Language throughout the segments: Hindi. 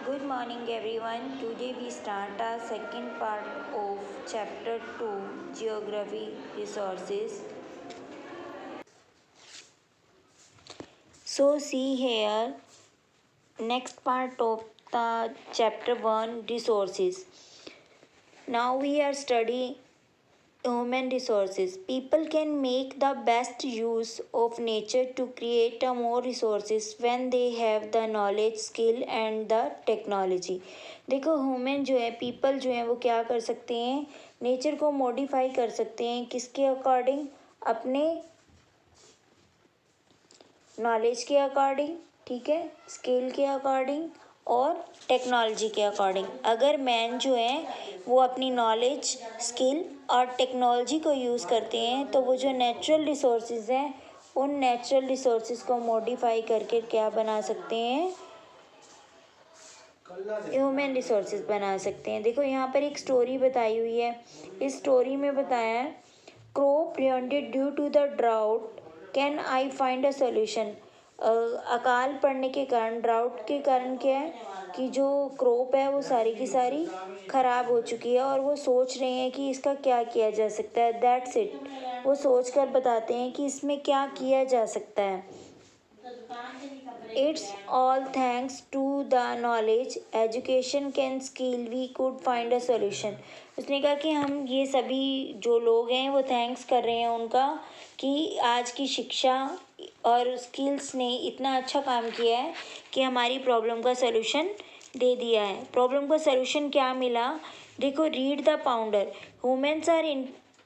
Good morning everyone. Today we start our second part of chapter 2 Geography Resources. So see here next part of the chapter 1 Resources. Now we are studying human resources. People can make the best use of nature to create a more resources when they have the knowledge, skill and the technology. देखो ह्यूमन जो है पीपल जो है वो क्या कर सकते हैं, नेचर को मॉडिफाई कर सकते हैं किसके अकॉर्डिंग, अपने नॉलेज के अकॉर्डिंग, ठीक है, स्किल के अकॉर्डिंग और टेक्नोलॉजी के अकॉर्डिंग। अगर मैन जो है वो अपनी नॉलेज, स्किल और टेक्नोलॉजी को यूज़ करते हैं तो वो जो नेचुरल रिसोर्सेज हैं उन नेचुरल रिसोर्सेज को मॉडिफाई करके क्या बना सकते हैं, ह्यूमन रिसोर्सेज बना सकते हैं। देखो यहाँ पर एक स्टोरी बताई हुई है। इस स्टोरी में बताया है crop ruined due to the drought can I find a solution. अकाल पड़ने के कारण, ड्राउट के कारण क्या है कि जो क्रॉप है वो सारी की सारी खराब हो चुकी है और वो सोच रहे हैं कि इसका क्या किया जा सकता है। दैट्स इट, वो सोच कर बताते हैं कि इसमें क्या किया जा सकता है। It's all thanks to the knowledge, education can skill we could find a solution. उसने कहा कि हम ये सभी जो लोग हैं वो थैंक्स कर रहे हैं उनका कि आज की शिक्षा और स्किल्स ने इतना अच्छा काम किया है कि हमारी प्रॉब्लम का सलूशन दे दिया है। प्रॉब्लम का सलूशन क्या मिला, देखो read the ponder, humans are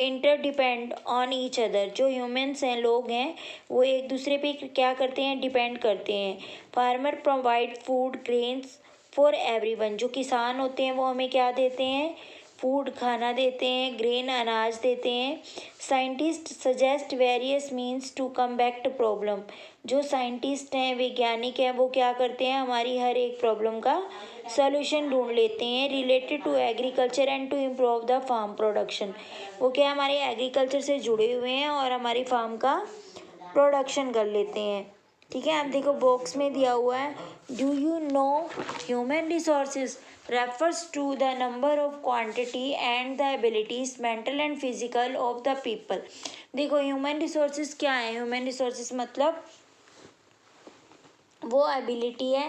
interdepend on each other. जो ह्यूमन्स हैं, लोग हैं, वो एक दूसरे पे क्या करते हैं, डिपेंड करते हैं। Farmer provide food grains for everyone. जो किसान होते हैं वो हमें क्या देते हैं, फूड खाना देते हैं, ग्रेन अनाज देते हैं। Scientist suggest various means to combat problem. जो साइंटिस्ट हैं, वैज्ञानिक हैं, वो क्या करते हैं, हमारी हर एक प्रॉब्लम का सॉल्यूशन ढूंढ लेते हैं related to agriculture and to improve the farm production. वो क्या हमारे एग्रीकल्चर से जुड़े हुए हैं और हमारी फार्म का प्रोडक्शन कर लेते हैं। ठीक है, अब देखो बॉक्स में दिया हुआ है do you know human resources refers to the number of quantity and the abilities mental and physical of the people. देखो ह्यूमन रिसोर्सेज क्या है, ह्यूमन रिसोर्सेज मतलब वो एबिलिटी है।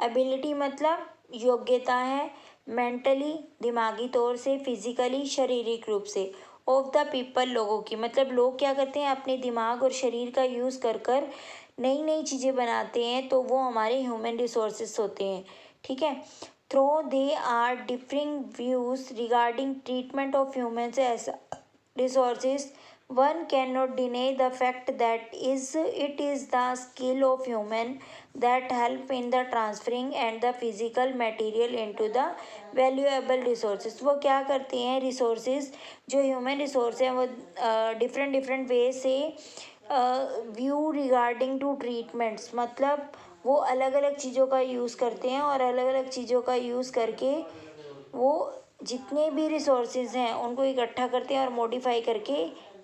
एबिलिटी मतलब योग्यता है, मेंटली दिमागी तौर से, फिजिकली शारीरिक रूप से, ऑफ द पीपल लोगों की। मतलब लोग क्या करते हैं, अपने दिमाग और शरीर का यूज़ कर कर नई नई चीज़ें बनाते हैं, तो वो हमारे ह्यूमन रिसोर्सेज होते हैं। ठीक है, though they are differing views regarding treatment of humans as resources, one cannot deny the fact that it is the skill of human that help in the transferring and the physical material into the valuable resources। वो क्या करते हैं, resources जो human resource हैं वो different different way से view regarding to treatments, मतलब वो अलग अलग चीज़ों का यूज़ करते हैं और अलग अलग चीज़ों का यूज़ करके वो जितने भी रिसोर्सेज हैं उनको इकट्ठा करते हैं और मॉडिफाई करके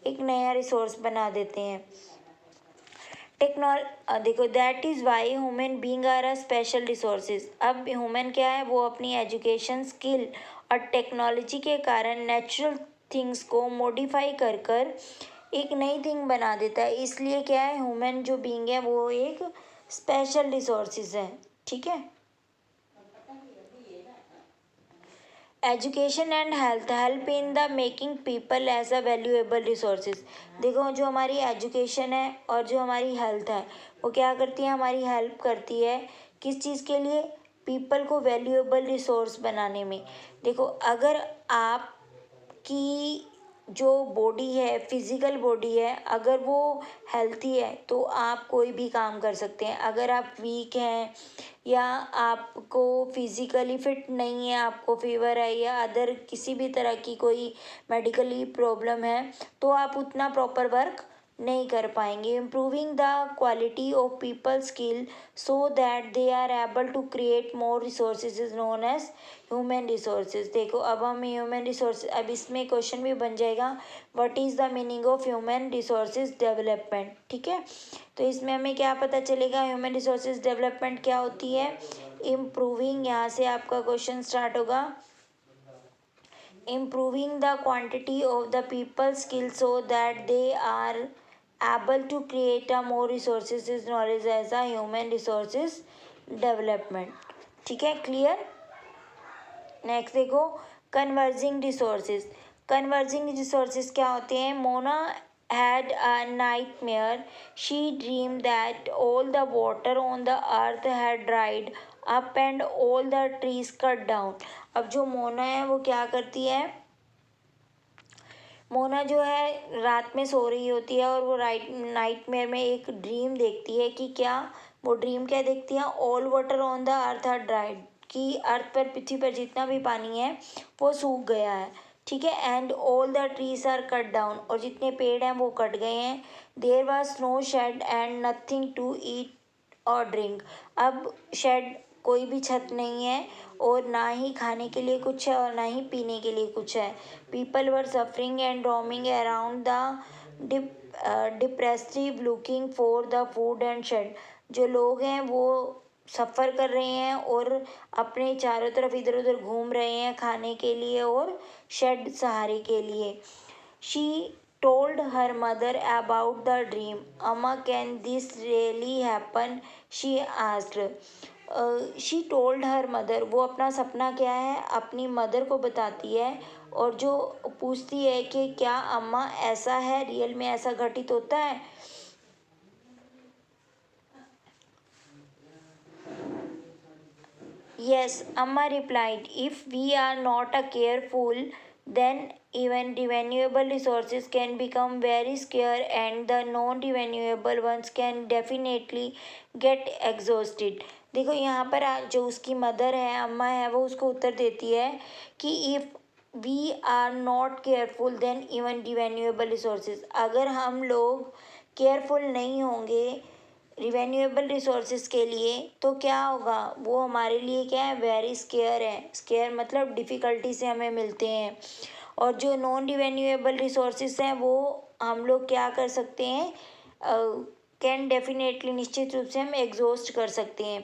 एक नया रिसोर्स बना देते हैं। देखो that is why human being are a special resources. अब ह्यूमन क्या है, वो अपनी एजुकेशन, स्किल और टेक्नोलॉजी के कारण नेचुरल थिंग्स को मॉडिफाई कर कर एक नई थिंग बना देता है। इसलिए क्या है, ह्यूमन जो बीइंग है वो एक स्पेशल रिसोर्सेज है। ठीक है, education and help in the making people as a valuable resources. देखो जो हमारी एजुकेशन है और जो हमारी हेल्थ है वो क्या करती है, हमारी हेल्प करती है किस चीज़ के लिए, पीपल को वैल्यूएबल रिसोर्स बनाने में। देखो अगर आपकी जो बॉडी है, फिज़िकल बॉडी है, अगर वो हेल्थी है तो आप कोई भी काम कर सकते हैं। अगर आप वीक हैं या आपको फिज़िकली फिट नहीं है, आपको फीवर है या अदर किसी भी तरह की कोई मेडिकली प्रॉब्लम है, तो आप उतना प्रॉपर वर्क नहीं कर पाएंगे। Improving the quality of people skill so that they are able to create more resources is known as human resources. देखो अब हम ह्यूमन रिसोर्स, अब इसमें क्वेश्चन भी बन जाएगा what is the meaning of human resources development. ठीक है, तो इसमें हमें क्या पता चलेगा, ह्यूमन रिसोर्सेज डेवलपमेंट क्या होती है, इम्प्रूविंग, यहाँ से आपका क्वेश्चन स्टार्ट होगा। improving the quantity of the people's skills so that they are able to create a more resources is knowledge as a human resources development। ठीक है, क्लियर। नेक्स्ट देखो, कन्वर्जिंग रिसोर्सेज। कन्वर्जिंग रिसोर्सेज क्या होते हैं? Mona had a nightmare. She dreamed that all the water on the earth had dried up and all the trees cut down। अब जो मोना है वो क्या करती है? मोना जो है रात में सो रही होती है और वो नाइटमेयर में एक ड्रीम देखती है कि क्या, वो ड्रीम क्या देखती है? All water on the earth are dried, कि अर्थ पर, पृथ्वी पर जितना भी पानी है वो सूख गया है। ठीक है, and all the trees are cut down, और जितने पेड़ हैं वो कट गए हैं। There was no shade and nothing to eat और ड्रिंक। अब शेड, कोई भी छत नहीं है और ना ही खाने के लिए कुछ है और ना ही पीने के लिए कुछ है। People were suffering and roaming around the depressive looking for the food and shade. जो लोग हैं वो सफ़र कर रहे हैं और अपने चारों तरफ इधर उधर घूम रहे हैं खाने के लिए और शेड सहारे के लिए। She told her mother about the dream. Amma, can this really happen? She asked. She told her mother, वो अपना सपना क्या है अपनी मदर को बताती है और जो पूछती है कि क्या अम्मा ऐसा है, रियल में ऐसा घटित होता है? Yes, Amma replied, if we are not careful, then even renewable resources can become very scarce and the non-renewable ones can definitely get exhausted। देखो यहाँ पर जो उसकी मदर है, अम्मा है, वो उसको उत्तर देती है कि if we are not careful then even renewable resources, अगर हम लोग केयरफुल नहीं होंगे रिन्यूएबल रिसोर्सेज के लिए तो क्या होगा? वो हमारे लिए क्या है? वेरी स्केयर है। स्केयर मतलब डिफ़िकल्टी से हमें मिलते हैं। और जो नॉन रिन्यूएबल रिसोर्सेज हैं वो हम लोग क्या कर सकते हैं? कैन डेफिनेटली, निश्चित रूप से हम एग्जॉस्ट कर सकते हैं।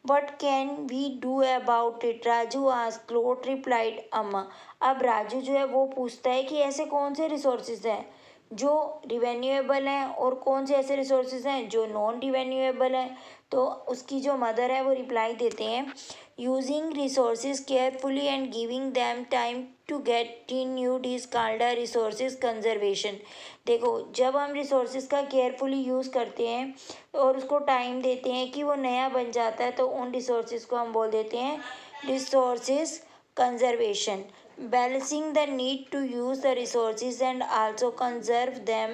What can we do about it? Raju asked. क्लोट रिप्लाइड, अम्मा। अब राजू जो है वो पूछता है कि ऐसे कौन से रिसोर्सेज हैं जो रिवेन्यूएबल हैं और कौन से ऐसे रिसोर्सेज हैं जो नॉन रिवेन्यूएबल हैं। तो उसकी जो मदर है वो रिप्लाई देते हैं, using resources carefully and giving them time to get renewed is called a resources conservation. देखो, जब हम रिसोर्सेज का केयरफुली यूज़ करते हैं और उसको टाइम देते हैं कि वो नया बन जाता है, तो उन रिसोर्सेज को हम बोल देते हैं resources conservation. Balancing the need to use the resources and also conserve them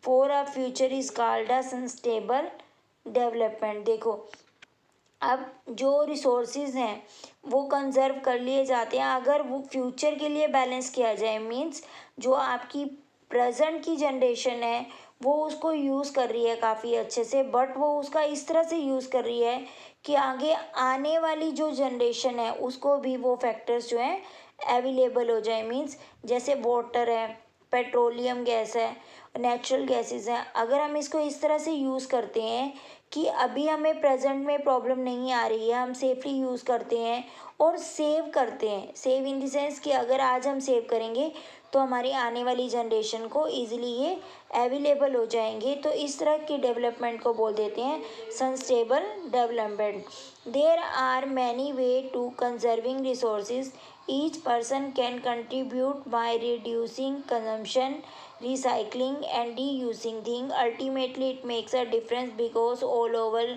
for a future is called a sustainable development। देखो, अब जो रिसोर्सेज हैं वो कंजर्व कर लिए जाते हैं अगर वो फ्यूचर के लिए बैलेंस किया जाए। मीन्स जो आपकी प्रेजेंट की जनरेशन है वो उसको यूज़ कर रही है काफ़ी अच्छे से, बट वो उसका इस तरह से यूज़ कर रही है कि आगे आने वाली जो जनरेशन है उसको भी वो फैक्टर्स जो हैं अवेलेबल हो जाए। मीन्स जैसे वाटर है, पेट्रोलियम गैस है, नेचुरल गैसेस हैं, अगर हम इसको इस तरह से यूज़ करते हैं कि अभी हमें प्रेजेंट में प्रॉब्लम नहीं आ रही है, हम सेफली यूज़ करते हैं और सेव करते हैं। सेव इन द सेंस कि अगर आज हम सेव करेंगे तो हमारी आने वाली जनरेशन को ईजिली ये अवेलेबल हो जाएंगे। तो इस तरह की डेवलपमेंट को बोल देते हैं sustainable development. There are many way to conserving resources. Each person can contribute by reducing consumption, recycling and reusing things. Ultimately it makes a difference because all our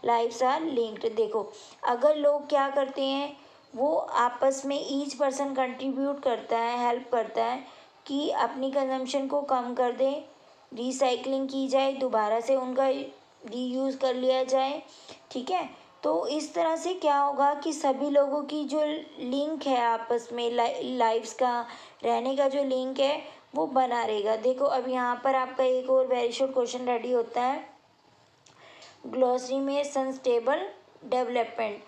lives are linked। देखो, अगर लोग क्या करते हैं, वो आपस में ईच पर्सन कंट्रीब्यूट करता है, हेल्प करता है कि अपनी कंजम्पशन को कम कर दें, रिसाइकलिंग की जाए, दोबारा से उनका रीयूज़ कर लिया जाए। ठीक है, तो इस तरह से क्या होगा कि सभी लोगों की जो लिंक है आपस में, लाइफ्स का, रहने का जो लिंक है वो बना रहेगा। देखो, अब यहाँ पर आपका एक और वेरी शॉर्ट क्वेश्चन रेडी होता है ग्लॉसरी में। Sustainable development,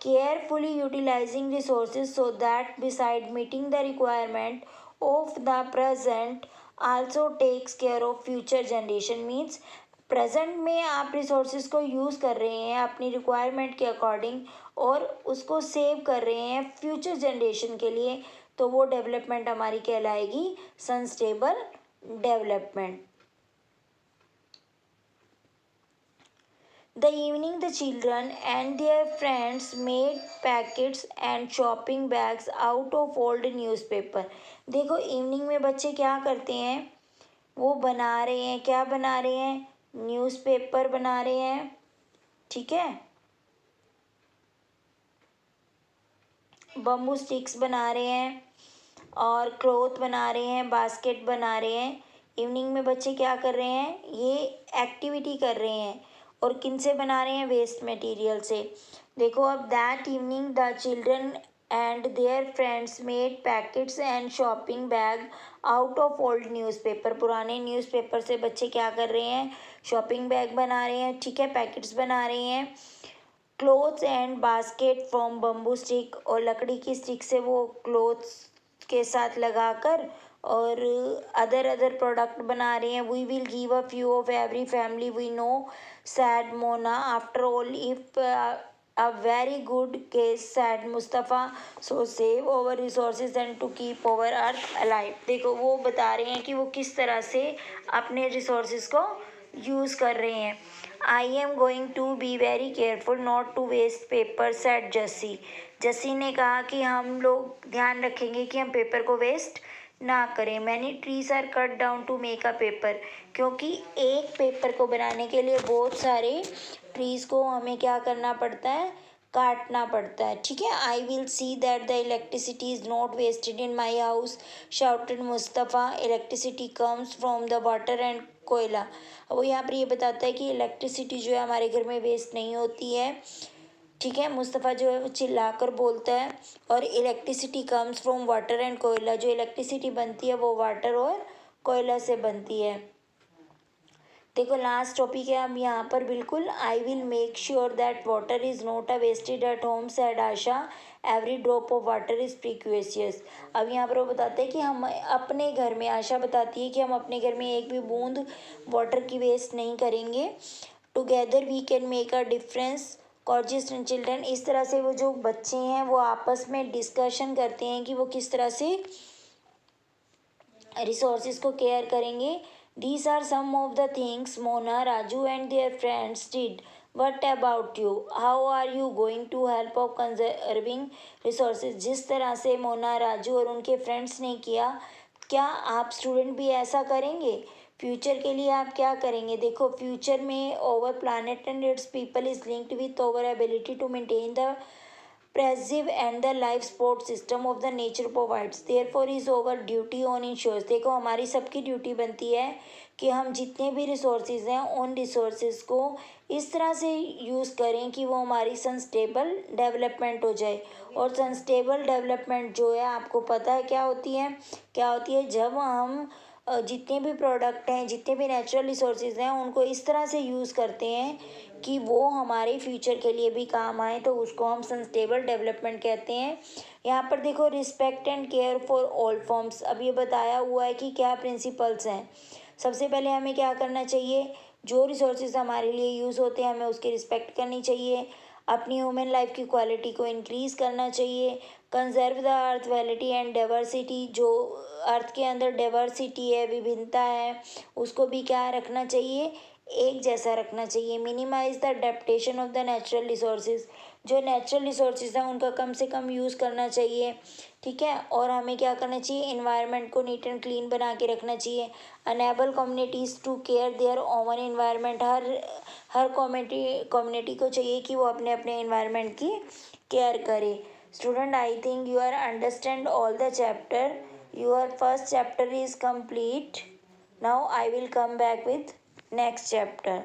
carefully utilizing resources so that beside meeting the requirement of the present also takes care of future generation. Means present में आप रिसोर्सेज को यूज़ कर रहे हैं अपनी रिक्वायरमेंट के अकॉर्डिंग और उसको सेव कर रहे हैं फ्यूचर जनरेशन के लिए, तो वो डेवलपमेंट हमारी कहलाएगी sustainable development. The evening the children and their friends made packets and shopping bags out of old newspaper। देखो इवनिंग में बच्चे क्या करते हैं, वो बना रहे हैं, क्या बना रहे हैं, न्यूज़पेपर बना रहे हैं, ठीक है, बम्बू स्टिक्स बना रहे हैं और क्लॉथ बना रहे हैं, बास्केट बना रहे हैं। इवनिंग में बच्चे क्या कर रहे हैं, ये एक्टिविटी कर रहे हैं और किन से बना रहे हैं, वेस्ट मटेरियल से। देखो अब that evening the children and their friends made packets and shopping bag out of old newspaper. पुराने न्यूज़पेपर से बच्चे क्या कर रहे हैं, शॉपिंग बैग बना रहे हैं, ठीक है, पैकेट्स बना रहे हैं। Clothes and basket from bamboo stick, और लकड़ी की स्टिक से वो क्लोथ्स के साथ लगाकर और अदर प्रोडक्ट बना रहे हैं। We will give a few of every family we know said Mona, after all if a very good case said Mustafa, so save over resources and to keep over earth alive. देखो वो बता रहे हैं कि वो किस तरह से अपने रिसोर्सेज को यूज़ कर रहे हैं। I am going to be very careful not to waste paper said Jassi. Jassi ने कहा कि हम लोग ध्यान रखेंगे कि हम पेपर को वेस्ट ना करें। Many trees are cut down to make a paper, क्योंकि एक पेपर को बनाने के लिए बहुत सारे ट्रीज को हमें क्या करना पड़ता है, काटना पड़ता है, ठीक है। I will see that the electricity is not wasted in my house, shouted Mustafa. Electricity comes from the water and koyla. वो यहाँ पर ये बताता है कि इलेक्ट्रिसिटी जो है हमारे घर में वेस्ट नहीं होती है, ठीक है। मुस्तफ़ा जो है वो चिल्लाकर बोलता है, और electricity comes from water and कोयला, जो इलेक्ट्रिसिटी बनती है वो वाटर और कोयला से बनती है। देखो लास्ट टॉपिक है अब यहाँ पर बिल्कुल, I will make sure that water is not a wasted at home said Asha, every drop of water is precious. अब यहाँ पर वो बताते हैं कि हम अपने घर में, आशा बताती है कि हम अपने घर में एक भी बूंद वाटर की वेस्ट नहीं करेंगे। Together we can make a difference gorgeous and children. इस तरह से वो जो बच्चे हैं वो आपस में डिस्कशन करते हैं कि वो किस तरह से रिसोर्सेज को केयर करेंगे। These are some of the things Mona, Raju and their friends did. What about you, how are you going to help of conserving resources. जिस तरह से मोना, राजू और उनके फ्रेंड्स ने किया, क्या आप स्टूडेंट भी ऐसा करेंगे। फ्यूचर के लिए आप क्या करेंगे। देखो फ्यूचर में our planet and its people is linked with our ability to maintain the preserve and the life support system of the nature provides, therefore is our duty on ensures. देखो हमारी सबकी ड्यूटी बनती है कि हम जितने भी रिसोर्सेज हैं उन रिसोर्सेज को इस तरह से यूज़ करें कि वो हमारी सस्टेनेबल डेवलपमेंट हो जाए। और सस्टेनेबल डेवलपमेंट जो है आपको पता है क्या होती है, क्या होती है, जब हम जितने भी प्रोडक्ट हैं, जितने भी नेचुरल रिसोर्सेज हैं उनको इस तरह से यूज़ करते हैं कि वो हमारे फ्यूचर के लिए भी काम आए, तो उसको हम सस्टेनेबल डेवलपमेंट कहते हैं। यहाँ पर देखो respect and care for all forms, अब ये बताया हुआ है कि क्या प्रिंसिपल्स हैं। सबसे पहले हमें क्या करना चाहिए, जो रिसोर्सेज हमारे लिए यूज़ होते हैं हमें उसकी रिस्पेक्ट करनी चाहिए। अपनी ह्यूमन लाइफ की क्वालिटी को इंक्रीज़ करना चाहिए। Conserve the earth वैलिटी and diversity, जो अर्थ के अंदर डाइवर्सिटी है, विभिन्नता है, उसको भी क्या रखना चाहिए, एक जैसा रखना चाहिए। Minimise the adaptation of the natural resources, जो नेचुरल रिसोर्सेज हैं उनका कम से कम यूज़ करना चाहिए, ठीक है। और हमें क्या करना चाहिए, इन्वायरमेंट को नीट एंड क्लीन बना के रखना चाहिए। Enable communities to care their own environment, हर कम्युनिटी को चाहिए कि वो अपने अपने इन्वायरमेंट की केयर करे। Student I think you are understand all the chapter, your first chapter is complete. Now I will come back with next chapter.